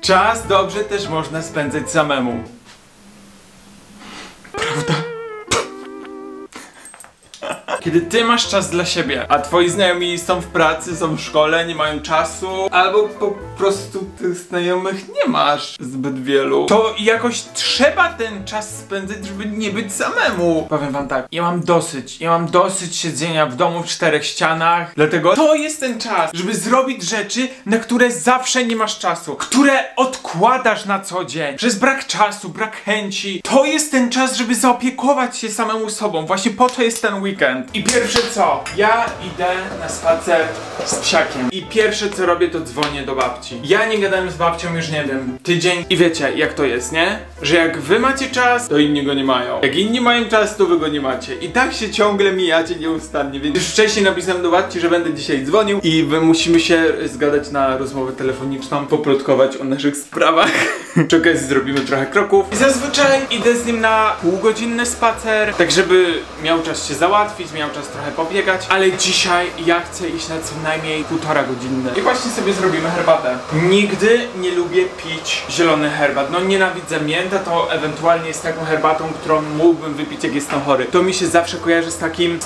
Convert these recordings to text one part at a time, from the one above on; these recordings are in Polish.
Czas dobrze też można spędzać samemu. Prawda? Kiedy ty masz czas dla siebie, a twoi znajomi są w pracy, są w szkole, nie mają czasu, albo po prostu tych znajomych nie masz zbyt wielu, to jakoś trzeba ten czas spędzać, żeby nie być samemu. Powiem wam tak, ja mam dosyć siedzenia w domu w czterech ścianach, dlatego to jest ten czas, żeby zrobić rzeczy, na które zawsze nie masz czasu, które odkładasz na co dzień, przez brak czasu, brak chęci. To jest ten czas, żeby zaopiekować się samemu sobą, właśnie po to jest ten weekend. I pierwsze co? Ja idę na spacer z psiakiem. I pierwsze co robię, to dzwonię do babci. Ja nie gadałem z babcią już nie wiem, tydzień. I wiecie jak to jest, nie? Że jak wy macie czas, to inni go nie mają. Jak inni mają czas, to wy go nie macie. I tak się ciągle mijacie nieustannie. Więc już wcześniej napisałem do babci, że będę dzisiaj dzwonił. I my musimy się zgadać na rozmowę telefoniczną, poplotkować o naszych sprawach. Przy okazji zrobimy trochę kroków. I zazwyczaj idę z nim na półgodzinny spacer, tak żeby miał czas się załatwić, miał czas trochę pobiegać, ale dzisiaj ja chcę iść na co najmniej 1,5 godziny. I właśnie sobie zrobimy herbatę. Nigdy nie lubię pić zielony herbat. No nienawidzę mięta, to ewentualnie jest taką herbatą, którą mógłbym wypić jak jestem chory. To mi się zawsze kojarzy z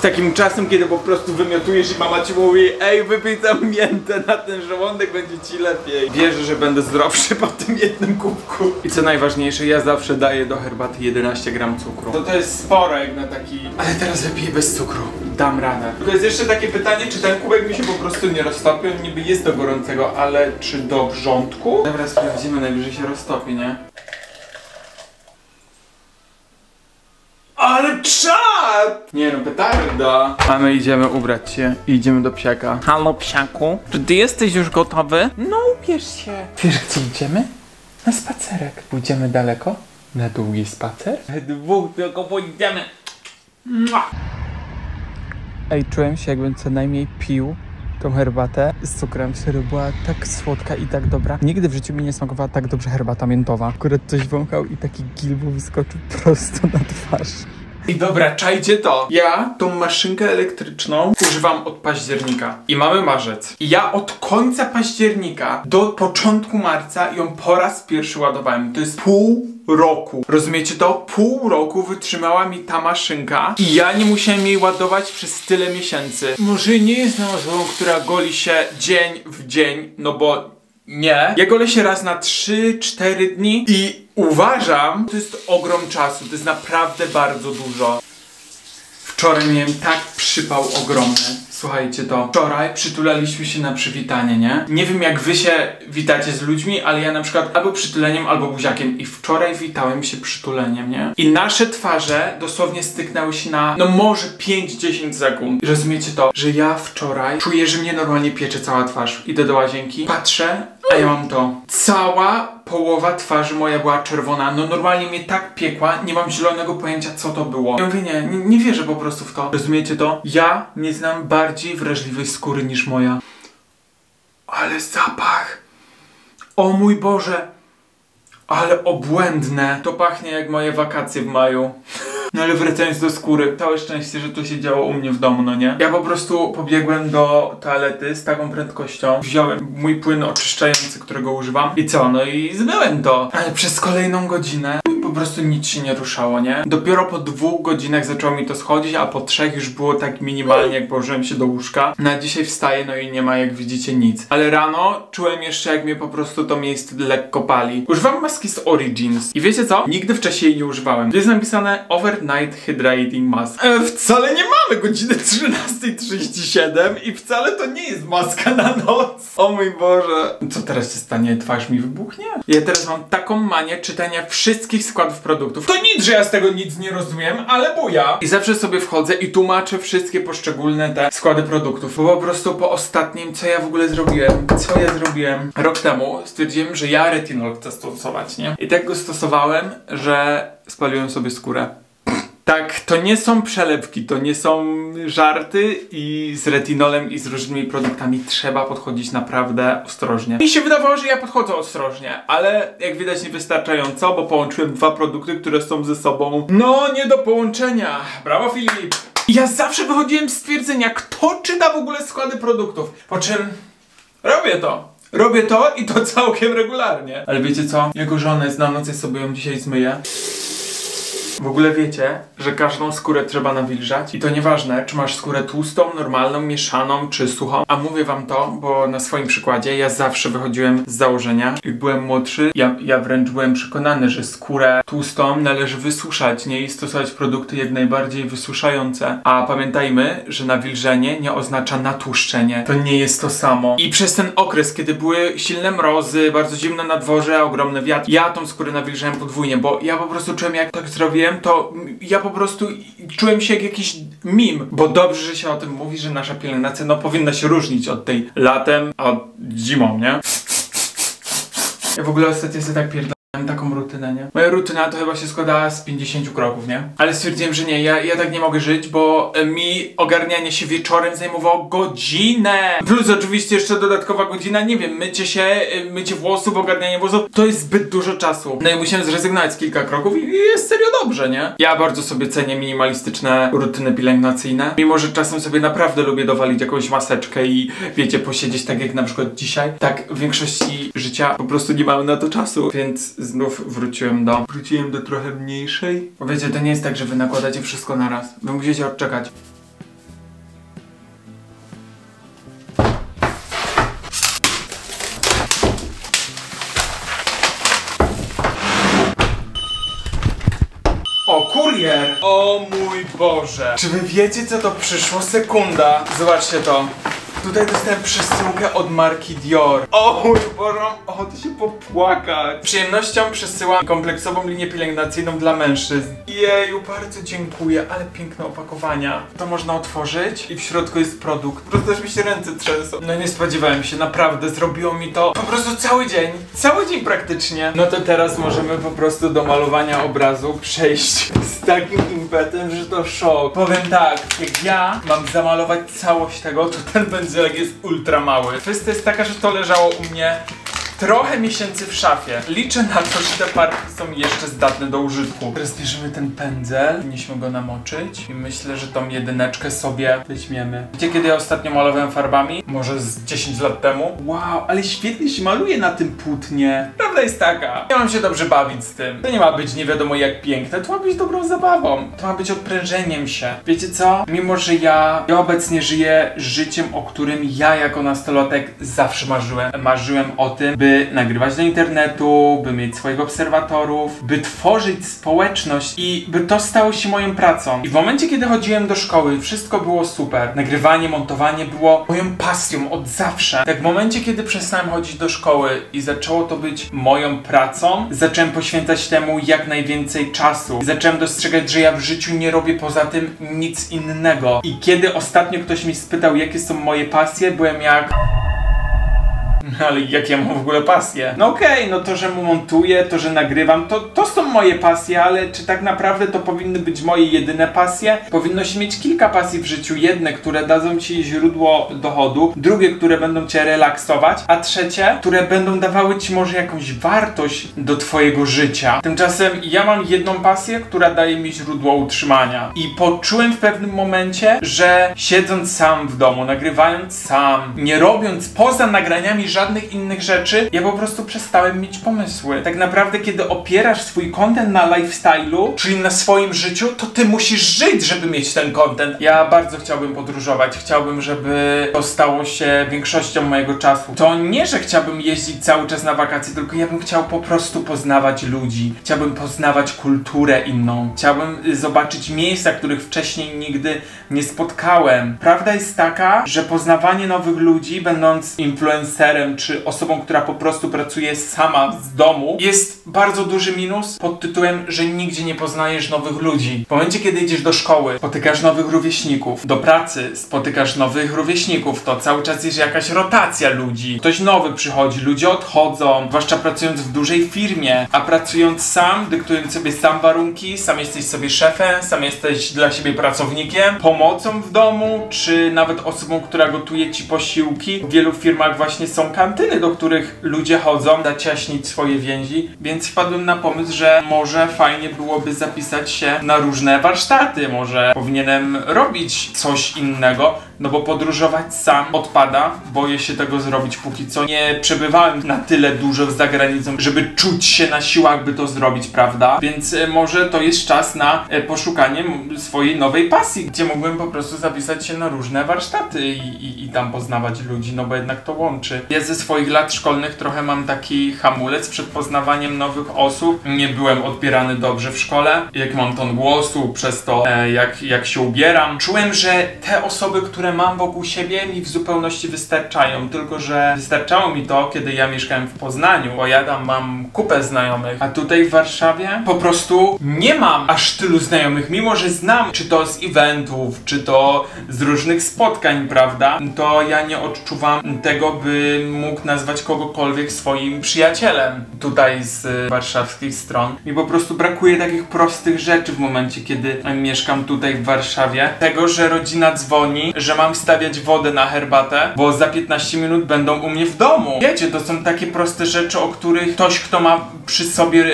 takim czasem, kiedy po prostu wymiotujesz i mama ci mówi: ej, wypij tam miętę na ten żołądek, będzie ci lepiej. Wierzę, że będę zdrowszy po tym jednym kubku. I co najważniejsze, ja zawsze daję do herbaty 11 gram cukru. To jest sporo jak na taki... Ale teraz wypiję bez cukru. Dam radę. Tylko jest jeszcze takie pytanie, czy ten kubek mi się po prostu nie roztopi? On niby jest do gorącego, ale czy do wrzątku? Dobra, sprawdzimy, najwyżej się roztopi, nie? Ale czad! Nie no, petarda. A my idziemy ubrać się i idziemy do psiaka. Halo psiaku, czy ty jesteś już gotowy? No ubierz się. Wiesz gdzie idziemy? Na spacerek. Pójdziemy daleko? Na długi spacer? Dwóch tylko pójdziemy. Ej, czułem się jakbym co najmniej pił tą herbatę z cukrem. Serio, była tak słodka i tak dobra. Nigdy w życiu mi nie smakowała tak dobrze herbata miętowa. Akurat coś wąchał i taki gilbu wyskoczył prosto na twarz. I dobra, czajcie to. Ja tą maszynkę elektryczną używam od października. I mamy marzec. I ja od końca października do początku marca ją po raz pierwszy ładowałem. To jest pół roku. Rozumiecie to? Pół roku wytrzymała mi ta maszynka i ja nie musiałem jej ładować przez tyle miesięcy. Może nie jestem osobą, która goli się dzień w dzień, no bo nie. Ja golę się raz na 3-4 dni i uważam, to jest ogrom czasu, to jest naprawdę bardzo dużo. Wczoraj miałem tak przypał ogromny. Słuchajcie to. Wczoraj przytulaliśmy się na przywitanie, nie? Nie wiem jak wy się witacie z ludźmi, ale ja na przykład albo przytuleniem, albo buziakiem. I wczoraj witałem się przytuleniem, nie? I nasze twarze dosłownie styknęły się na, no może 5-10 sekund. I rozumiecie to, że ja wczoraj czuję, że mnie normalnie piecze cała twarz. Idę do łazienki, patrzę, a ja mam to. Cała połowa twarzy moja była czerwona. No normalnie mnie tak piekła, nie mam zielonego pojęcia co to było. Ja mówię, nie wierzę po prostu w to. Rozumiecie to? Ja nie znam bardziej wrażliwej skóry niż moja. Ale zapach! O mój Boże! Ale obłędne! To pachnie jak moje wakacje w maju. No ale wracając do skóry, całe szczęście, że to się działo u mnie w domu, no nie? Ja po prostu pobiegłem do toalety z taką prędkością, wziąłem mój płyn oczyszczający, którego używam i co? No i zmyłem to. Ale przez kolejną godzinę po prostu nic się nie ruszało, nie? Dopiero po 2 godzinach zaczęło mi to schodzić, a po 3 już było tak minimalnie, jak położyłem się do łóżka. Na dzisiaj wstaję, no i nie ma jak widzicie nic. Ale rano czułem jeszcze jak mnie po prostu to miejsce lekko pali. Używam maski z Origins i wiecie co? Nigdy wcześniej jej nie używałem. Tu jest napisane Overnight Hydrating Mask. Wcale nie mamy godziny 13:37 i wcale to nie jest maska na noc. O mój Boże. Co teraz się stanie? Twarz mi wybuchnie? Ja teraz mam taką manię czytania wszystkich składów produktów. To nic, że ja z tego nic nie rozumiem, ale buja. I zawsze sobie wchodzę i tłumaczę wszystkie poszczególne te składy produktów. Bo po prostu po ostatnim, co ja w ogóle zrobiłem? Co ja zrobiłem? Rok temu stwierdziłem, że ja retinol chcę stosować, nie? I tak go stosowałem, że spaliłem sobie skórę. Tak, to nie są przelewki, to nie są żarty i z retinolem i z różnymi produktami trzeba podchodzić naprawdę ostrożnie. Mi się wydawało, że ja podchodzę ostrożnie, ale jak widać niewystarczająco, bo połączyłem 2 produkty, które są ze sobą no nie do połączenia. Brawo Filip! Ja zawsze wychodziłem z stwierdzenia, kto czyta w ogóle składy produktów, po czym robię to. Robię to i to całkiem regularnie. Ale wiecie co? Jako żona jest na noc, ja sobie ją dzisiaj zmyję. W ogóle wiecie, że każdą skórę trzeba nawilżać i to nieważne, czy masz skórę tłustą, normalną, mieszaną, czy suchą. A mówię wam to, bo na swoim przykładzie ja zawsze wychodziłem z założenia, jak byłem młodszy, ja wręcz byłem przekonany, że skórę tłustą należy wysuszać, nie? I stosować produkty jak najbardziej wysuszające. A pamiętajmy, że nawilżenie nie oznacza natłuszczenie. To nie jest to samo. I przez ten okres, kiedy były silne mrozy, bardzo zimno na dworze, ogromny wiatr, ja tą skórę nawilżałem podwójnie, bo ja po prostu czułem, jak tak zrobiłem, to ja po prostu czułem się jak jakiś meme, bo dobrze, że się o tym mówi, że nasza pielęgnacja no powinna się różnić od tej latem, a zimą, nie? Ja w ogóle ostatnio sobie tak pierdolę taką rutynę, nie? Moja rutyna to chyba się składała z 50 kroków, nie? Ale stwierdziłem, że nie, ja tak nie mogę żyć, bo mi ogarnianie się wieczorem zajmowało godzinę. Plus oczywiście jeszcze dodatkowa godzina, nie wiem, mycie włosów, ogarnianie włosów, to jest zbyt dużo czasu. No i musiałem zrezygnować z kilka kroków i jest serio dobrze, nie? Ja bardzo sobie cenię minimalistyczne rutyny pielęgnacyjne, mimo że czasem sobie naprawdę lubię dowalić jakąś maseczkę i wiecie, posiedzieć tak jak na przykład dzisiaj. Tak w większości życia po prostu nie mamy na to czasu, więc znów wróciłem do trochę mniejszej. Bo wiecie, to nie jest tak, że wy nakładacie wszystko naraz. Wy musicie odczekać. O, kurier! O mój Boże! Czy wy wiecie, co to przyszło? Sekunda! Zobaczcie to. Tutaj dostałem przesyłkę od marki Dior. O mój Boże, ochotę się popłakać. Z przyjemnością przesyłam kompleksową linię pielęgnacyjną dla mężczyzn. Jeju, bardzo dziękuję, ale piękne opakowania. To można otworzyć i w środku jest produkt. Po prostu aż mi się ręce trzęsą. No nie spodziewałem się, naprawdę zrobiło mi to po prostu cały dzień. Cały dzień praktycznie. No to teraz możemy po prostu do malowania obrazu przejść z takim impetem, że to szok. Powiem tak, jak ja mam zamalować całość tego, to ten pędzelek jest ultra mały. Kwestia jest taka, że to leżało u mnie trochę miesięcy w szafie. Liczę na to, że te farbki są jeszcze zdatne do użytku. Teraz bierzemy ten pędzel, powinniśmy go namoczyć i myślę, że tą jedyneczkę sobie weźmiemy. Wiecie, kiedy ja ostatnio malowałem farbami? Może z 10 lat temu. Wow, ale świetnie się maluje na tym płótnie. Prawda jest taka, ja mam się dobrze bawić z tym. To nie ma być nie wiadomo jak piękne, to ma być dobrą zabawą. To ma być odprężeniem się. Wiecie co? Mimo, że ja obecnie żyję życiem, o którym ja jako nastolatek zawsze marzyłem. Marzyłem o tym, by nagrywać do internetu, by mieć swoich obserwatorów, by tworzyć społeczność i by to stało się moją pracą. I w momencie, kiedy chodziłem do szkoły, wszystko było super. Nagrywanie, montowanie było moją pasją od zawsze. Tak w momencie, kiedy przestałem chodzić do szkoły i zaczęło to być moją pracą, zacząłem poświęcać temu jak najwięcej czasu. I zacząłem dostrzegać, że ja w życiu nie robię poza tym nic innego. I kiedy ostatnio ktoś mi spytał, jakie są moje pasje, byłem jak... Ale jak ja mam w ogóle pasję? No okej, no to, że montuję, to, że nagrywam, to są moje pasje, ale czy tak naprawdę to powinny być moje jedyne pasje? Powinno się mieć kilka pasji w życiu. Jedne, które dadzą ci źródło dochodu, drugie, które będą cię relaksować, a trzecie, które będą dawały ci może jakąś wartość do twojego życia. Tymczasem ja mam jedną pasję, która daje mi źródło utrzymania. I poczułem w pewnym momencie, że siedząc sam w domu, nagrywając sam, nie robiąc poza nagraniami żadnych innych rzeczy, ja po prostu przestałem mieć pomysły. Tak naprawdę, kiedy opierasz swój content na lifestyle'u, czyli na swoim życiu, to ty musisz żyć, żeby mieć ten content. Ja bardzo chciałbym podróżować, chciałbym, żeby to stało się większością mojego czasu. To nie, że chciałbym jeździć cały czas na wakacje, tylko ja bym chciał po prostu poznawać ludzi. Chciałbym poznawać kulturę inną. Chciałbym zobaczyć miejsca, których wcześniej nigdy nie spotkałem. Prawda jest taka, że poznawanie nowych ludzi, będąc influencerem, czy osobą, która po prostu pracuje sama z domu, jest bardzo duży minus pod tytułem, że nigdzie nie poznajesz nowych ludzi. W momencie, kiedy idziesz do szkoły, spotykasz nowych rówieśników, do pracy spotykasz nowych rówieśników, to cały czas jest jakaś rotacja ludzi. Ktoś nowy przychodzi, ludzie odchodzą, zwłaszcza pracując w dużej firmie, a pracując sam, dyktując sobie sam warunki, sam jesteś sobie szefem, sam jesteś dla siebie pracownikiem, pomocą w domu, czy nawet osobą, która gotuje ci posiłki. W wielu firmach właśnie są kantyny, do których ludzie chodzą, zacieśnić swoje więzi, więc wpadłem na pomysł, że może fajnie byłoby zapisać się na różne warsztaty, może powinienem robić coś innego, no bo podróżować sam odpada, boję się tego zrobić póki co. Nie przebywałem na tyle dużo za granicą, żeby czuć się na siłach, by to zrobić, prawda? Więc może to jest czas na poszukanie swojej nowej pasji, gdzie mógłbym po prostu zapisać się na różne warsztaty i tam poznawać ludzi, no bo jednak to łączy. Ja ze swoich lat szkolnych trochę mam taki hamulec przed poznawaniem nowych osób. Nie byłem odbierany dobrze w szkole, jak mam ton głosu, przez to jak się ubieram. Czułem, że te osoby, które mam wokół siebie, mi w zupełności wystarczają, tylko że wystarczało mi to, kiedy ja mieszkałem w Poznaniu, bo ja tam mam kupę znajomych, a tutaj w Warszawie po prostu nie mam aż tylu znajomych, mimo że znam, czy to z eventów, czy to z różnych spotkań, prawda, to ja nie odczuwam tego, by mógł nazwać kogokolwiek swoim przyjacielem tutaj z warszawskich stron. Mi po prostu brakuje takich prostych rzeczy w momencie, kiedy mieszkam tutaj w Warszawie. Tego, że rodzina dzwoni, że mam stawiać wodę na herbatę, bo za 15 minut będą u mnie w domu. Wiecie, to są takie proste rzeczy, o których ktoś, kto ma przy sobie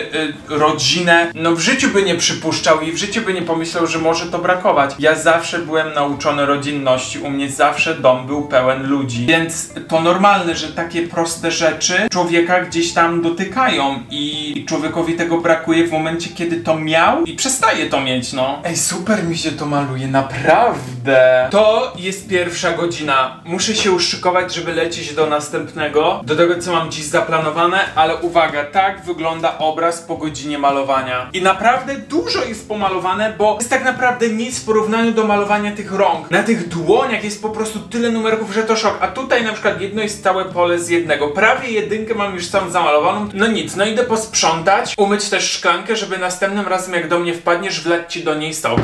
rodzinę, no w życiu by nie przypuszczał i w życiu by nie pomyślał, że może to brakować. Ja zawsze byłem nauczony rodzinności, u mnie zawsze dom był pełen ludzi, więc to normalne, że takie proste rzeczy człowieka gdzieś tam dotykają i człowiekowi tego brakuje w momencie, kiedy to miał i przestaje to mieć, no. Ej, super mi się to maluje, naprawdę. To jest pierwsza godzina. Muszę się już szykować, żeby lecieć do następnego, do tego, co mam dziś zaplanowane, ale uwaga, tak wygląda obraz po godzinie malowania. I naprawdę dużo jest pomalowane, bo jest tak naprawdę nic w porównaniu do malowania tych rąk. Na tych dłoniach jest po prostu tyle numerków, że to szok. A tutaj na przykład jedno jest całe pole z jednego. Prawie jedynkę mam już całą zamalowaną. No nic, no idę posprzątać, umyć też szklankę, żeby następnym razem jak do mnie wpadniesz, wleć ci do niej sok.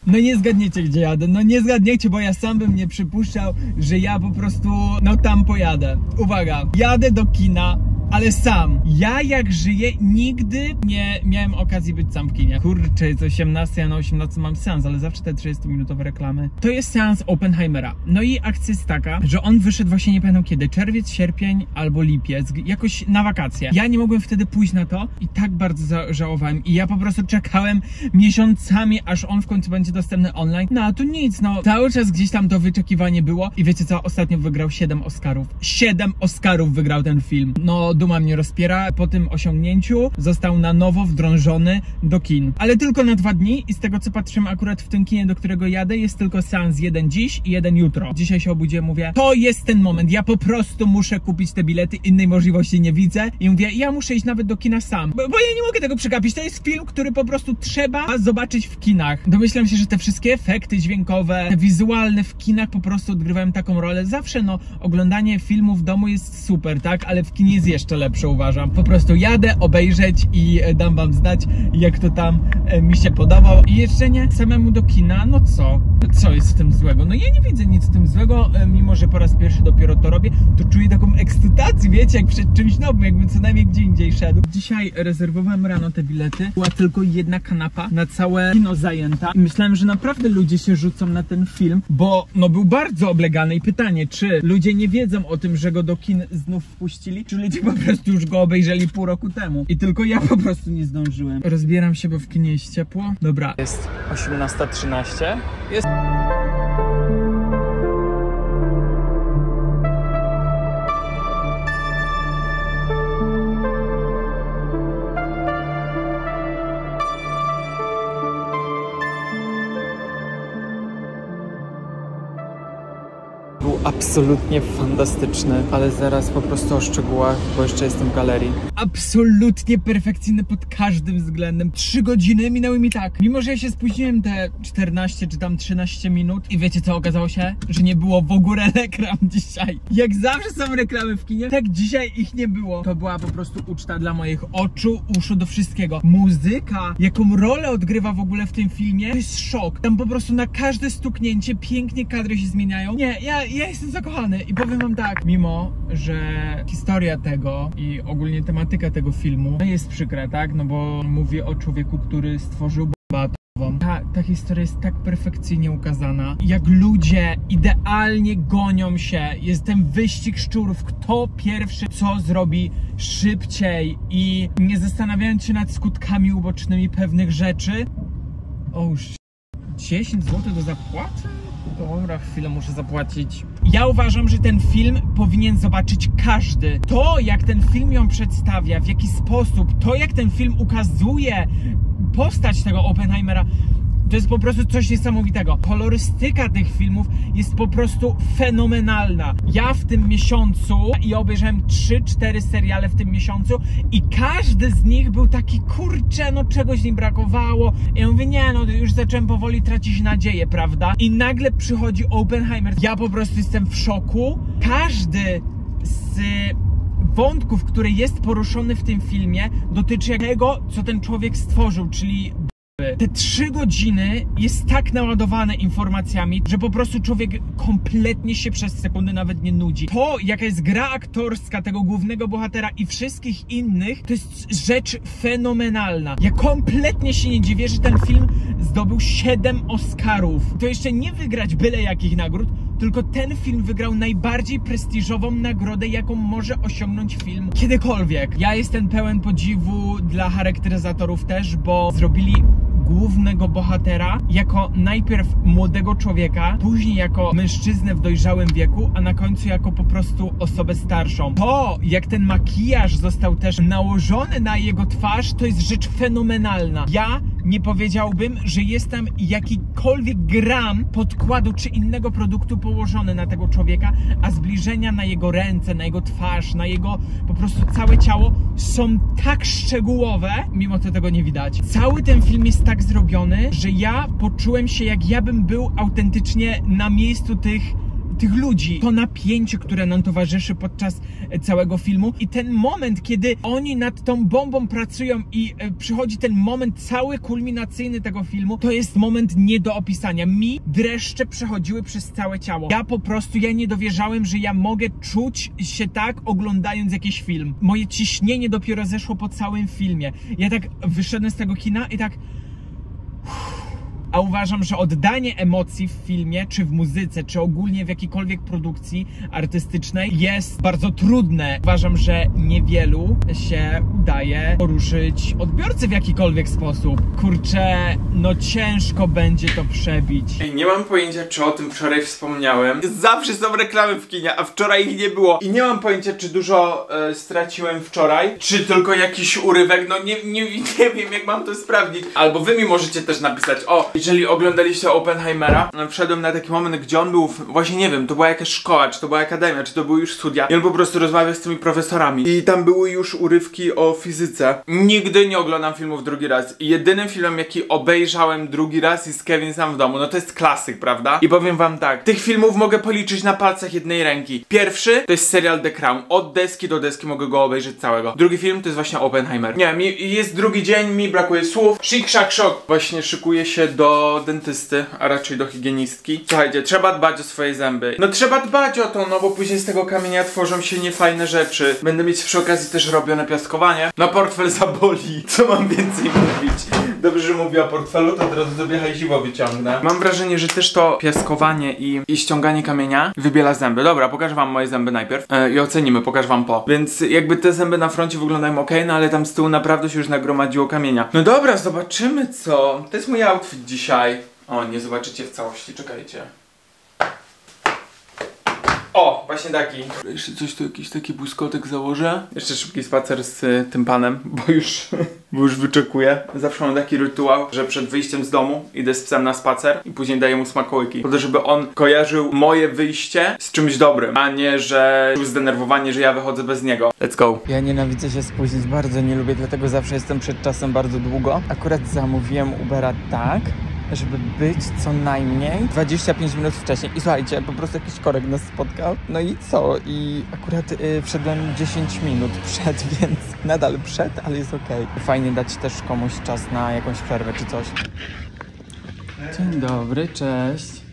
No nie zgadniecie, gdzie jadę, no nie zgadniecie, bo ja sam bym nie przypuszczał, że ja po prostu, no tam pojadę. Uwaga, jadę do kina, ale sam. Ja jak żyję, nigdy nie miałem okazji być sam w kinie. Kurczę, jest 18, ja na 18 mam seans, ale zawsze te 30-minutowe reklamy. To jest seans Oppenheimera. No i akcja jest taka, że on wyszedł właśnie nie pamiętam kiedy, czerwiec, sierpień albo lipiec, jakoś na wakacje. Ja nie mogłem wtedy pójść na to i tak bardzo żałowałem i ja po prostu czekałem miesiącami, aż on w końcu będzie dostępny online. No a tu nic, no cały czas gdzieś tam to wyczekiwanie było i wiecie co, ostatnio wygrał 7 Oscarów. 7 Oscarów wygrał ten film. No duma mnie rozpiera. Po tym osiągnięciu został na nowo wdrążony do kin. Ale tylko na 2 dni i z tego co patrzymy akurat w tym kinie, do którego jadę, jest tylko seans jeden dziś i jeden jutro. Dzisiaj się obudziłem, mówię, to jest ten moment, ja po prostu muszę kupić te bilety, innej możliwości nie widzę i mówię, ja muszę iść nawet do kina sam, bo ja nie mogę tego przegapić, to jest film, który po prostu trzeba zobaczyć w kinach. Domyślam się, że te wszystkie efekty dźwiękowe, wizualne w kinach po prostu odgrywają taką rolę. Zawsze no, oglądanie filmu w domu jest super, tak, ale w kinie jest jeszcze lepsze, uważam. Po prostu jadę obejrzeć i dam wam znać, jak to tam mi się podobało. I jeszcze nie samemu do kina, no co jest w tym złego? No ja nie widzę nic w tym złego, mimo że po raz pierwszy dopiero to robię, to czuję taką ekscytację, wiecie, jak przed czymś nowym, jakbym co najmniej gdzie indziej szedł. Dzisiaj rezerwowałem rano te bilety, była tylko jedna kanapa na całe kino zajęta i myślałem, że naprawdę ludzie się rzucą na ten film, bo no był bardzo oblegany i pytanie, czy ludzie nie wiedzą o tym, że go do kin znów wpuścili, czy ludzie po prostu już go obejrzeli pół roku temu i tylko ja po prostu nie zdążyłem. Rozbieram się, bo w kinie jest ciepło. Dobra. Jest 18:13. Jest... Był absolutnie fantastyczny, ale zaraz po prostu o szczegółach, bo jeszcze jestem w galerii. Absolutnie perfekcyjny pod każdym względem. 3 godziny minęły mi tak. Mimo że ja się spóźniłem te 14 czy tam 13 minut i wiecie co okazało się? Że nie było w ogóle reklam dzisiaj. Jak zawsze są reklamy w kinie, tak dzisiaj ich nie było. To była po prostu uczta dla moich oczu, uszu, do wszystkiego. Muzyka, jaką rolę odgrywa w ogóle w tym filmie, to jest szok. Tam po prostu na każde stuknięcie pięknie kadry się zmieniają. Nie, ja jestem zakochany i powiem wam tak, mimo że historia tego i ogólnie tematyka tego filmu jest przykra, tak? No bo mówi o człowieku, który stworzył Ta historia jest tak perfekcyjnie ukazana. Jak ludzie idealnie gonią się. Jest ten wyścig szczurów. Kto pierwszy co zrobi szybciej i nie zastanawiając się nad skutkami ubocznymi pewnych rzeczy. O, 10 zł do zapłaty? Dobra, chwilę muszę zapłacić. Ja uważam, że ten film powinien zobaczyć każdy. To, jak ten film ją przedstawia, w jaki sposób, to jak ten film ukazuje postać tego Oppenheimera, to jest po prostu coś niesamowitego. Kolorystyka tych filmów jest po prostu fenomenalna. Ja w tym miesiącu obejrzałem 3-4 seriale w tym miesiącu i każdy z nich był taki, kurczę, no czegoś mi brakowało. I ja mówię, nie, no już zacząłem powoli tracić nadzieję, prawda? I nagle przychodzi Oppenheimer. Ja po prostu jestem w szoku. Każdy z wątków, który jest poruszony w tym filmie, dotyczy tego, co ten człowiek stworzył, czyli te 3 godziny jest tak naładowane informacjami, że po prostu człowiek kompletnie się przez sekundę nawet nie nudzi. To, jaka jest gra aktorska tego głównego bohatera i wszystkich innych, to jest rzecz fenomenalna. Ja kompletnie się nie dziwię, że ten film zdobył 7 Oscarów. To jeszcze nie wygrać byle jakich nagród, tylko ten film wygrał najbardziej prestiżową nagrodę, jaką może osiągnąć film kiedykolwiek. Ja jestem pełen podziwu dla charakteryzatorów też, bo zrobili głównego bohatera jako najpierw młodego człowieka, później jako mężczyznę w dojrzałym wieku, a na końcu jako po prostu osobę starszą. To, jak ten makijaż został też nałożony na jego twarz, to jest rzecz fenomenalna. Ja nie powiedziałbym, że jest tam jakikolwiek gram podkładu czy innego produktu położony na tego człowieka, a zbliżenia na jego ręce, na jego twarz, na jego po prostu całe ciało są tak szczegółowe, mimo to tego nie widać. Cały ten film jest tak zrobiony, że ja poczułem się, jak ja bym był autentycznie na miejscu tych ludzi. To napięcie, które nam towarzyszy podczas całego filmu i ten moment, kiedy oni nad tą bombą pracują i przychodzi ten moment cały kulminacyjny tego filmu, to jest moment nie do opisania. Mi dreszcze przechodziły przez całe ciało. Ja nie dowierzałem, że ja mogę czuć się tak, oglądając jakiś film. Moje ciśnienie dopiero zeszło po całym filmie. Ja tak wyszedłem z tego kina i tak... A uważam, że oddanie emocji w filmie, czy w muzyce, czy ogólnie w jakiejkolwiek produkcji artystycznej jest bardzo trudne. Uważam, że niewielu się udaje poruszyć odbiorcy w jakikolwiek sposób. Kurczę, no ciężko będzie to przebić. Nie mam pojęcia, czy o tym wczoraj wspomniałem. Zawsze są reklamy w kinie, a wczoraj ich nie było. I nie mam pojęcia, czy dużo straciłem wczoraj, czy tylko jakiś urywek. No nie wiem, jak mam to sprawdzić. Albo wy mi możecie też napisać. O, jeżeli oglądaliście Oppenheimera, wszedłem na taki moment, gdzie on był, właśnie nie wiem, to była jakaś szkoła, czy to była akademia, czy to były już studia. I on po prostu rozmawiał z tymi profesorami. I tam były już urywki o fizyce. Nigdy nie oglądam filmów drugi raz. I jedynym filmem, jaki obejrzałem drugi raz, jest Kevin Sam w domu. No to jest klasyk, prawda? I powiem wam tak, tych filmów mogę policzyć na palcach jednej ręki. Pierwszy to jest serial The Crown. Od deski do deski mogę go obejrzeć całego. Drugi film to jest właśnie Oppenheimer. Nie, jest drugi dzień, mi brakuje słów. Szyk, szak, szok. Właśnie szykuję się do dentysty, a raczej do higienistki. Słuchajcie, trzeba dbać o swoje zęby. No trzeba dbać o to, no bo później z tego kamienia tworzą się niefajne rzeczy. Będę mieć przy okazji też robione piaskowanie. No portfel zaboli. Co mam więcej mówić? Dobrze, że mówię o portfelu, to od razu sobie hajsiwo wyciągnę. Mam wrażenie, że też to piaskowanie i ściąganie kamienia wybiela zęby. Dobra, pokażę wam moje zęby najpierw i ocenimy, pokażę wam po. Więc jakby te zęby na froncie wyglądają ok, no ale tam z tyłu naprawdę się już nagromadziło kamienia. No dobra, zobaczymy co. To jest mój outfit dzisiaj. O, nie zobaczycie w całości, czekajcie. O, właśnie taki. Jeszcze coś tu, jakiś taki błyskotek założę. Jeszcze szybki spacer z tym panem, bo już wyczekuję. Zawsze mam taki rytuał, że przed wyjściem z domu idę z psem na spacer i później daję mu smakołyki. Po to, żeby on kojarzył moje wyjście z czymś dobrym, a nie, że był zdenerwowany, że ja wychodzę bez niego. Let's go. Ja nienawidzę się spóźnić, bardzo nie lubię, dlatego zawsze jestem przed czasem bardzo długo. Akurat zamówiłem Ubera tak, żeby być co najmniej 25 minut wcześniej. I słuchajcie, po prostu jakiś korek nas spotkał. No i co? I akurat wszedłem 10 minut przed, więc nadal przed, ale jest okej. Fajnie dać też komuś czas na jakąś przerwę czy coś. Dzień dobry, cześć.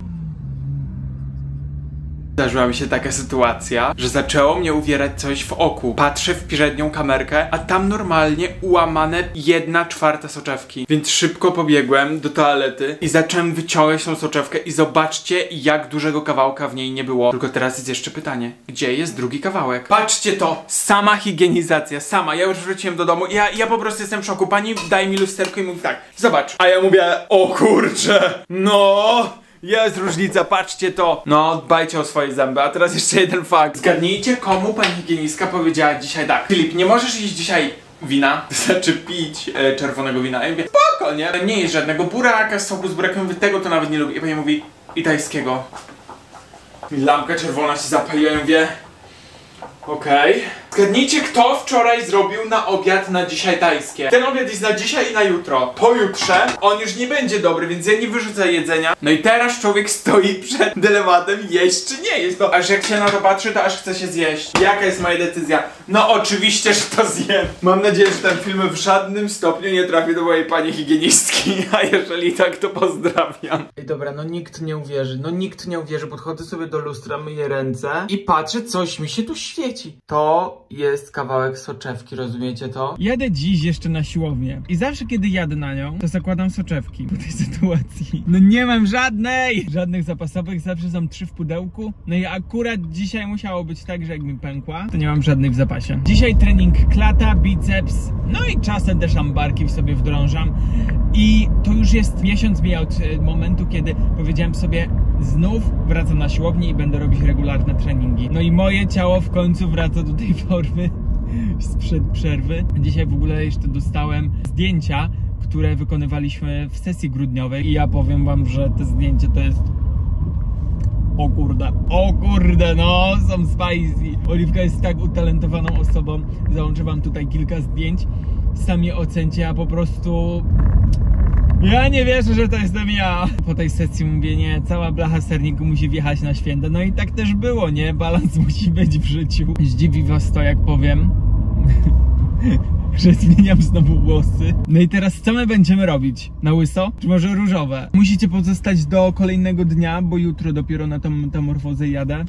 Zdarzyła mi się taka sytuacja, że zaczęło mnie uwierać coś w oku. Patrzę w przednią kamerkę, a tam normalnie ułamane 1/4 soczewki. Więc szybko pobiegłem do toalety i zacząłem wyciągać tą soczewkę i zobaczcie, jak dużego kawałka w niej nie było. Tylko teraz jest jeszcze pytanie, gdzie jest drugi kawałek? Patrzcie to, sama higienizacja, sama. Ja już wróciłem do domu i ja po prostu jestem w szoku. Pani daje mi lusterko i mówi tak, zobacz. A ja mówię, o kurczę, no... Jest różnica, patrzcie to. No, dbajcie o swoje zęby. A teraz jeszcze jeden fakt. Zgadnijcie, komu pani higienistka powiedziała dzisiaj tak: Filip, nie możesz iść dzisiaj wina, to znaczy pić czerwonego wina. I mówię, spoko, nie? Nie jest żadnego buraka, soku z burakiem, mówię, tego to nawet nie lubię. I pani mówi, i tajskiego. I lampka czerwona się zapaliła i mówię, okej. Zgadnijcie, kto wczoraj zrobił na obiad na dzisiaj tajskie. Ten obiad jest na dzisiaj i na jutro. Pojutrze on już nie będzie dobry, więc ja nie wyrzucę jedzenia. No i teraz człowiek stoi przed dylematem, jeść czy nie jeść. No aż jak się na to patrzy, to aż chce się zjeść. Jaka jest moja decyzja? No oczywiście, że to zjem. Mam nadzieję, że ten film w żadnym stopniu nie trafi do mojej pani higienistki. A jeżeli tak, to pozdrawiam. Ej, dobra, no nikt nie uwierzy. No nikt nie uwierzy. Podchodzę sobie do lustra, myję ręce i patrzę, coś mi się tu świeci. To jest kawałek soczewki, rozumiecie to? Jadę dziś jeszcze na siłownię i zawsze kiedy jadę na nią, to zakładam soczewki po tej sytuacji. No nie mam żadnych zapasowych, zawsze są 3 w pudełku. No i akurat dzisiaj musiało być tak, że jak mi pękła, to nie mam żadnych w zapasie. Dzisiaj trening klata, biceps, no i czasem też ambarki sobie wdrążam. I to już jest miesiąc mija od momentu, kiedy powiedziałem sobie, znów wracam na siłownię i będę robić regularne treningi. No i moje ciało w końcu wraca do tej formy sprzed przerwy. Dzisiaj w ogóle jeszcze dostałem zdjęcia, które wykonywaliśmy w sesji grudniowej i ja powiem wam, że te zdjęcie to jest... O kurde, no, są spicy. Oliwka jest tak utalentowaną osobą. Załączę wam tutaj kilka zdjęć. Sami ocencie, a po prostu... Ja nie wierzę, że to jestem ja. Po tej sesji mówię, nie, cała blacha serniku musi wjechać na święta. No i tak też było, nie? Balans musi być w życiu. Zdziwi was to, jak powiem, że zmieniam znowu włosy. No i teraz co my będziemy robić? Na łyso? Czy może różowe? Musicie pozostać do kolejnego dnia, bo jutro dopiero na tą metamorfozę jadę.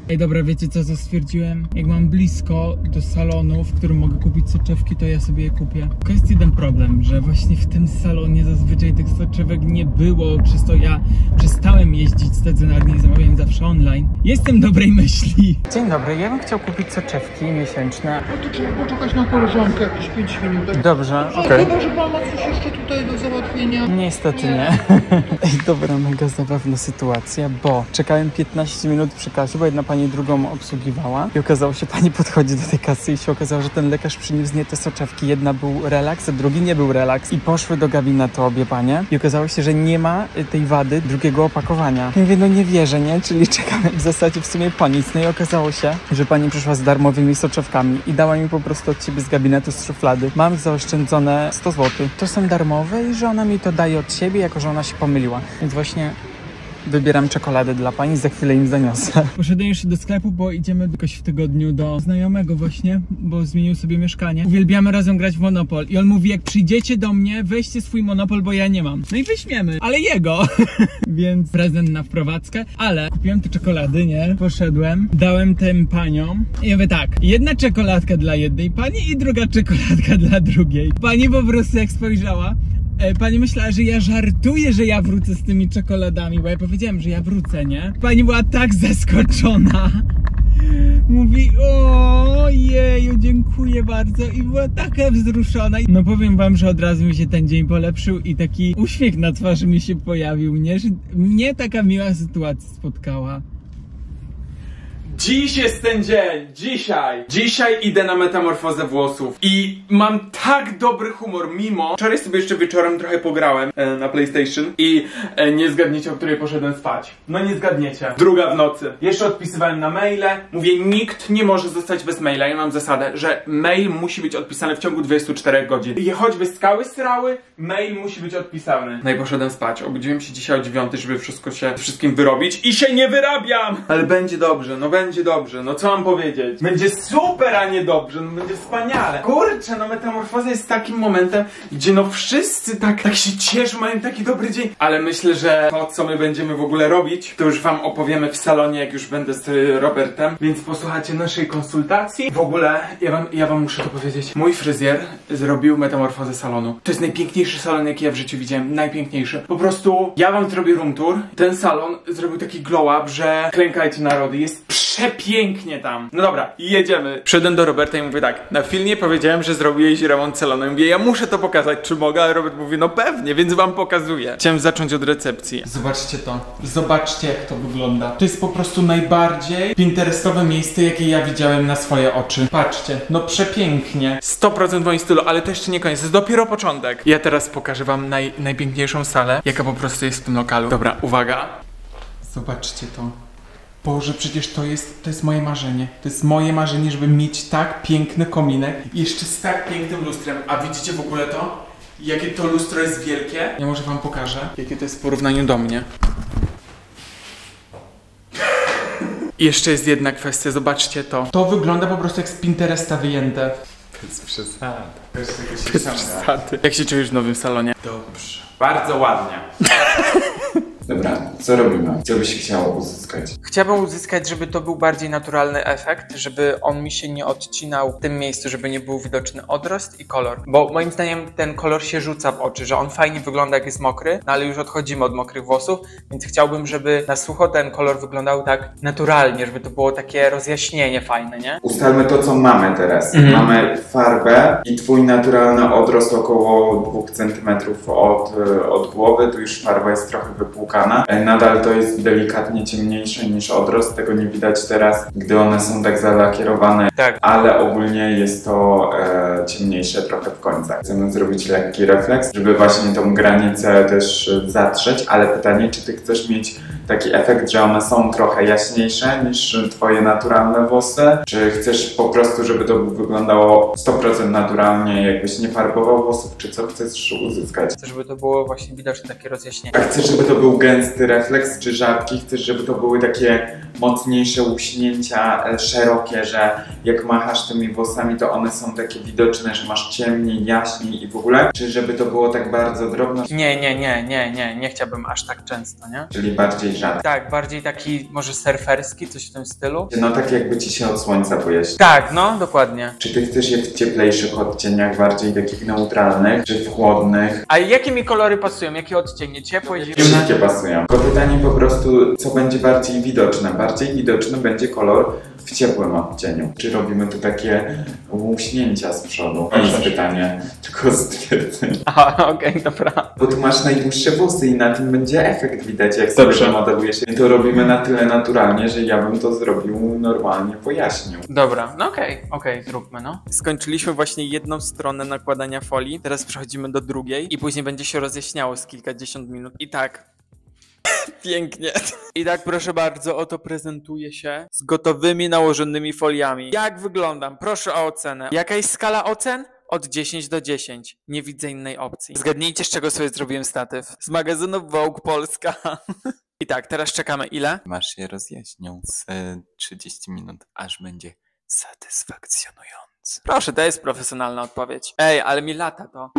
Ej, dobra, wiecie co stwierdziłem? Jak mam blisko do salonu, w którym mogę kupić soczewki, to ja sobie je kupię. Tylko jest jeden problem, że właśnie w tym salonie zazwyczaj tych soczewek nie było, przez to ja przestałem jeździć stacjonarnie i zamawiałem zawsze online. Jestem dobrej myśli. Dzień dobry, ja bym chciał kupić soczewki miesięczne. No to trzeba poczekać na koleżankę jakieś 5 minut. Dobrze, okej. Chyba, że pan ma coś jeszcze tutaj do załatwienia. Niestety nie. Ej, dobra, mega zabawna sytuacja, bo czekałem 15 minut przy kasie, bo jedna pani drugą obsługiwała i okazało się, pani podchodzi do tej kasy i się okazało, że ten lekarz przyniósł nie te soczewki. Jedna był relaks, a drugi nie był relaks. I poszły do gabinetu obie panie i okazało się, że nie ma tej wady drugiego opakowania. I mówię, no nie wierzę, nie? Czyli czekamy w zasadzie w sumie po nic. No i okazało się, że pani przyszła z darmowymi soczewkami i dała mi po prostu od siebie z gabinetu, z szuflady. Mam zaoszczędzone 100 zł. To są darmowe i że ona mi to daje od siebie, jako że ona się pomyliła. Więc właśnie wybieram czekoladę dla pani, za chwilę im zaniosę. Poszedłem jeszcze do sklepu, bo idziemy jakoś w tygodniu do znajomego właśnie, bo zmienił sobie mieszkanie. Uwielbiamy razem grać w Monopol i on mówi, jak przyjdziecie do mnie, weźcie swój Monopol, bo ja nie mam. No i weźmiemy, ale jego. Więc prezent na wprowadzkę, ale kupiłem te czekolady, nie? Poszedłem, dałem tym paniom i mówię tak, jedna czekoladka dla jednej pani i druga czekoladka dla drugiej. Pani po prostu jak spojrzała, pani myślała, że ja żartuję, że ja wrócę z tymi czekoladami, bo ja powiedziałem, że ja wrócę, nie? Pani była tak zaskoczona. Mówi, ojeju, dziękuję bardzo i była taka wzruszona. No powiem wam, że od razu mi się ten dzień polepszył i taki uśmiech na twarzy mi się pojawił, nie? Że mnie taka miła sytuacja spotkała. Dziś jest ten dzień, dzisiaj idę na metamorfozę włosów i mam tak dobry humor, mimo wczoraj sobie jeszcze wieczorem trochę pograłem na PlayStation i nie zgadniecie, o której poszedłem spać. No nie zgadniecie. 2 w nocy. Jeszcze odpisywałem na maile, mówię, nikt nie może zostać bez maila. Ja mam zasadę, że mail musi być odpisany w ciągu 24 godzin. I choćby skały srały, mail musi być odpisany. No i poszedłem spać. Obudziłem się dzisiaj o 9, żeby wszystkim wyrobić i się nie wyrabiam! Ale będzie dobrze, no będzie będzie dobrze, no co mam powiedzieć? Będzie super, a nie dobrze, no będzie wspaniale. Kurczę, no metamorfoza jest takim momentem, gdzie no wszyscy tak się cieszą, mają taki dobry dzień. Ale myślę, że to, co my będziemy w ogóle robić, to już wam opowiemy w salonie, jak już będę z Robertem. Więc posłuchajcie naszej konsultacji. W ogóle, ja wam muszę to powiedzieć. Mój fryzjer zrobił metamorfozę salonu. To jest najpiękniejszy salon, jaki ja w życiu widziałem. Najpiękniejszy. Po prostu, ja wam zrobię room tour. Ten salon zrobił taki glow up, że klękajcie narody. Jest przepięknie tam. No dobra, jedziemy. Przyszedłem do Roberta i mówię tak. Na filmie powiedziałem, że zrobiłeś remont salonu. Mówię, ja muszę to pokazać, czy mogę? Ale Robert mówi, no pewnie, więc wam pokazuję. Chciałem zacząć od recepcji. Zobaczcie to. Zobaczcie, jak to wygląda. To jest po prostu najbardziej pinterestowe miejsce, jakie ja widziałem na swoje oczy. Patrzcie, no przepięknie. 100% w moim stylu, ale to jeszcze nie koniec. To jest dopiero początek. Ja teraz pokażę wam najpiękniejszą salę, jaka po prostu jest w tym lokalu. Dobra, uwaga. Zobaczcie to. Boże, przecież to jest moje marzenie. To jest moje marzenie, żeby mieć tak piękny kominek i jeszcze z tak pięknym lustrem. A widzicie w ogóle to? Jakie to lustro jest wielkie? Ja może wam pokażę, jakie to jest w porównaniu do mnie. I jeszcze jest jedna kwestia, zobaczcie to. To wygląda po prostu jak z Pinteresta wyjęte. Bez przesady. Bez przesady. Jak się czujesz w nowym salonie? Dobrze. Bardzo ładnie. Dobra, co robimy? Co byś chciała uzyskać? Chciałbym uzyskać, żeby to był bardziej naturalny efekt, żeby on mi się nie odcinał w tym miejscu, żeby nie był widoczny odrost i kolor. Bo moim zdaniem ten kolor się rzuca w oczy, że on fajnie wygląda jak jest mokry, no ale już odchodzimy od mokrych włosów, więc chciałbym, żeby na sucho ten kolor wyglądał tak naturalnie, żeby to było takie rozjaśnienie fajne, nie? Ustalmy to, co mamy teraz. Mamy farbę i twój naturalny odrost około 2 cm od głowy, tu już farba jest trochę wypłukana. Nadal to jest delikatnie ciemniejsze niż odrost, tego nie widać teraz, gdy one są tak zalakierowane, tak. Ale ogólnie jest to ciemniejsze trochę w końcach. Chcemy zrobić lekki refleks, żeby właśnie tą granicę też zatrzeć, ale pytanie, czy ty chcesz mieć taki efekt, że one są trochę jaśniejsze niż twoje naturalne włosy, czy chcesz po prostu, żeby to wyglądało 100% naturalnie, jakbyś nie farbował włosów, czy co chcesz uzyskać? Chcę, żeby to było właśnie widoczne takie rozjaśnienie. A chcesz, żeby to był gęsty refleks, czy rzadki? Chcesz, żeby to były takie mocniejsze łuśnięcia, szerokie, że jak machasz tymi włosami, to one są takie widoczne, że masz ciemniej, jaśniej i w ogóle? Czy żeby to było tak bardzo drobno? Nie chciałbym aż tak często, nie? Czyli bardziej rzadki. Tak, bardziej taki może surferski, coś w tym stylu. No tak jakby ci się od słońca pojaśniło. Tak, no, dokładnie. Czy ty chcesz je w cieplejszych odcieniach, bardziej takich neutralnych, czy w chłodnych? A jakie mi kolory pasują? Jakie odcienie? Ciepłe, zimne? Wszystkie pasują. To pytanie po prostu, co będzie bardziej widoczne? Bardziej widoczny będzie kolor w ciepłym odcieniu. Czy robimy tu takie łuśnięcia z przodu? To jest pytanie, tylko stwierdzenie. Aha, okej, dobra. Bo tu masz najdłuższe włosy i na tym będzie efekt widać, jak sobie to modelujesz. I to robimy na tyle naturalnie, że ja bym to zrobił normalnie, pojaśnił. Dobra, no okej, zróbmy, no. Skończyliśmy właśnie jedną stronę nakładania folii, teraz przechodzimy do drugiej i później będzie się rozjaśniało z kilkadziesiąt minut. I tak. Pięknie. I tak proszę bardzo, oto prezentuje się z gotowymi nałożonymi foliami. Jak wyglądam? Proszę o ocenę. Jaka jest skala ocen? Od 10 do 10. Nie widzę innej opcji. Zgadnijcie, z czego sobie zrobiłem statyw. Z magazynu Vogue Polska. I tak, teraz czekamy ile? Masz je rozjaśnią z 30 minut, aż będzie satysfakcjonujący. Proszę, to jest profesjonalna odpowiedź. Ej, ale mi lata to.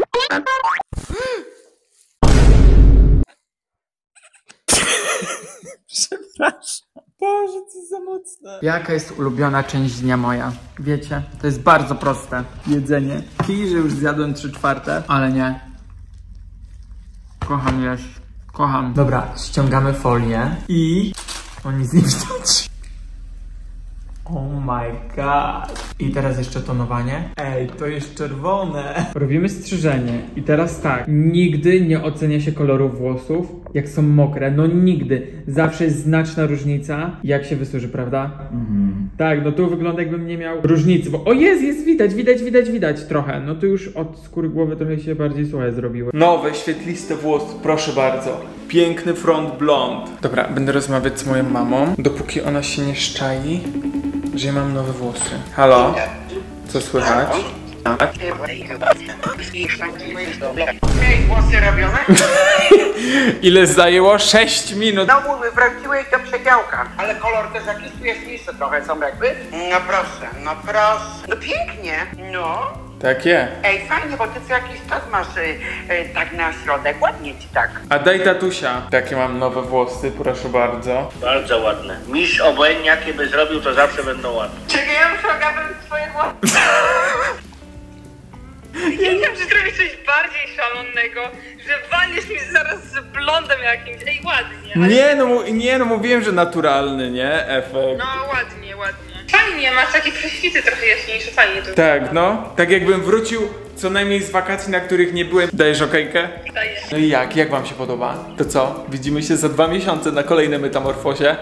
Przepraszam. Boże, co za mocne. Jaka jest ulubiona część dnia moja? Wiecie, to jest bardzo proste. Jedzenie. Kij, że już zjadłem 3/4, ale nie. Kocham jeść. Kocham. Dobra, ściągamy folię i... O, nic nie widać. Oh my god. I teraz jeszcze tonowanie. Ej, to jest czerwone. Robimy strzyżenie. I teraz tak. Nigdy nie ocenia się koloru włosów, jak są mokre. No nigdy. Zawsze jest znaczna różnica, jak się wysuszy, prawda? Tak, no tu wygląda, jakbym nie miał różnicy. Bo o, jest widać trochę. No tu już od skóry głowy trochę się bardziej suche zrobiły. Nowe, świetliste włosy, proszę bardzo. Piękny front blond. Dobra, będę rozmawiać z moją mamą, dopóki ona się nie szczai, że ja mam nowe włosy. Halo? Co słychać? Tak? Hej, włosy robione? Ile zajęło? 6 minut. No mówię, wróciłeś do przedziałka. Ale kolor też jakiś tu jest niższy trochę, są jakby. No proszę, no proszę. No pięknie. No. Takie. Ej, fajnie, bo ty co jakiś czas masz tak na środek. Ładnie ci tak. A daj tatusia. Takie mam nowe włosy, proszę bardzo. Bardzo ładne. Mistrz obojętnie jakie by zrobił, to zawsze będą ładne. Czekaj, ja już ogarnę swoje włosy. Ja nie wiem, że zrobisz coś bardziej szalonego, że walniesz mi zaraz z blondem jakimś. Ej, ładnie. Ale... Nie no, mówiłem, że naturalny, nie? Efekt. No, ładnie, ładnie. Fajnie, masz takie prześwity trochę jaśniejsze, fajnie to. Tak, no. Tak jakbym wrócił co najmniej z wakacji, na których nie byłem. Dajesz okejkę? Daję. No i jak? Jak wam się podoba? To co? Widzimy się za 2 miesiące na kolejnej metamorfozie.